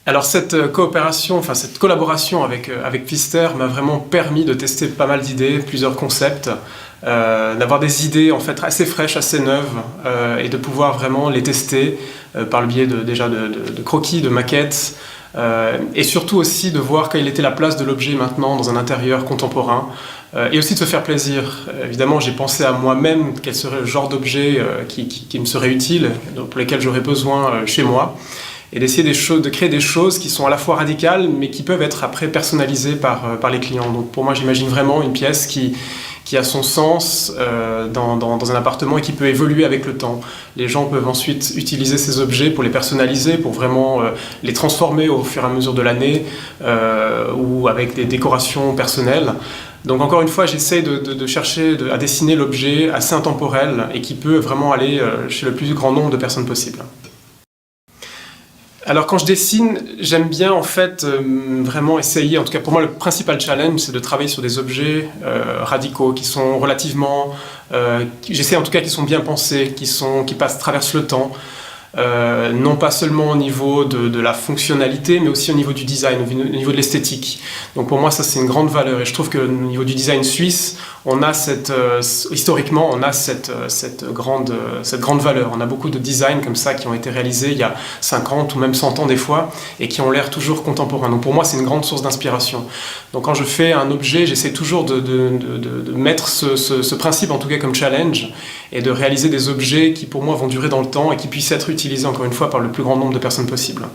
Alors cette coopération, enfin cette collaboration avec Pfister m'a vraiment permis de tester pas mal d'idées, plusieurs concepts, d'avoir des idées en fait assez fraîches, assez neuves, et de pouvoir vraiment les tester par le biais déjà de croquis, de maquettes, et surtout aussi de voir quelle était la place de l'objet maintenant dans un intérieur contemporain, et aussi de se faire plaisir. Évidemment, j'ai pensé à moi-même quel serait le genre d'objet qui me serait utile, pour lesquels j'aurais besoin chez moi, et d'essayer de créer des choses qui sont à la fois radicales, mais qui peuvent être après personnalisées par les clients. Donc pour moi, j'imagine vraiment une pièce qui a son sens dans un appartement et qui peut évoluer avec le temps. Les gens peuvent ensuite utiliser ces objets pour les personnaliser, pour vraiment les transformer au fur et à mesure de l'année, ou avec des décorations personnelles. Donc encore une fois, j'essaie de chercher à dessiner l'objet assez intemporel et qui peut vraiment aller chez le plus grand nombre de personnes possible. Alors quand je dessine, j'aime bien en fait vraiment essayer, en tout cas pour moi le principal challenge, c'est de travailler sur des objets radicaux qui sont relativement, j'essaie en tout cas qu'ils sont bien pensés, qui traversent le temps, non pas seulement au niveau de la fonctionnalité, mais aussi au niveau du design, au niveau de l'esthétique. Donc pour moi ça c'est une grande valeur, et je trouve qu'au niveau du design suisse, on a historiquement on a cette grande valeur. On a beaucoup de designs comme ça qui ont été réalisés il y a 50 ou même 100 ans des fois, et qui ont l'air toujours contemporains. Donc pour moi c'est une grande source d'inspiration. Donc quand je fais un objet, j'essaie toujours de mettre ce principe en tout cas comme challenge, et de réaliser des objets qui pour moi vont durer dans le temps et qui puissent être utilisés encore une fois par le plus grand nombre de personnes possible.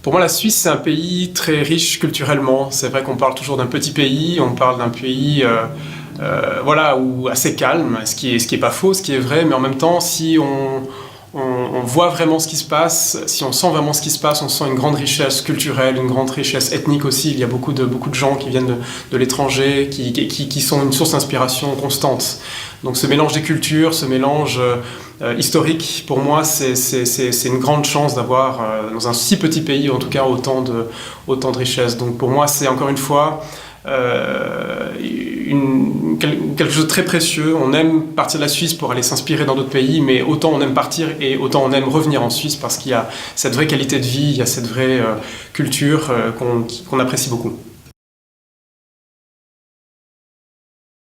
Pour moi, la Suisse, c'est un pays très riche culturellement. C'est vrai qu'on parle toujours d'un petit pays, on parle d'un pays voilà, assez calme, ce qui est pas faux, ce qui est vrai, mais en même temps, si on voit vraiment ce qui se passe, si on sent vraiment ce qui se passe, on sent une grande richesse culturelle, une grande richesse ethnique aussi. Il y a beaucoup de gens qui viennent de l'étranger, qui sont une source d'inspiration constante. Donc ce mélange des cultures, ce mélange historique, pour moi, c'est une grande chance d'avoir, dans un si petit pays, en tout cas, autant de richesses. Donc pour moi, c'est encore une fois quelque chose de très précieux. On aime partir de la Suisse pour aller s'inspirer dans d'autres pays, mais autant on aime partir et autant on aime revenir en Suisse, parce qu'il y a cette vraie qualité de vie, il y a cette vraie culture qu'on apprécie beaucoup.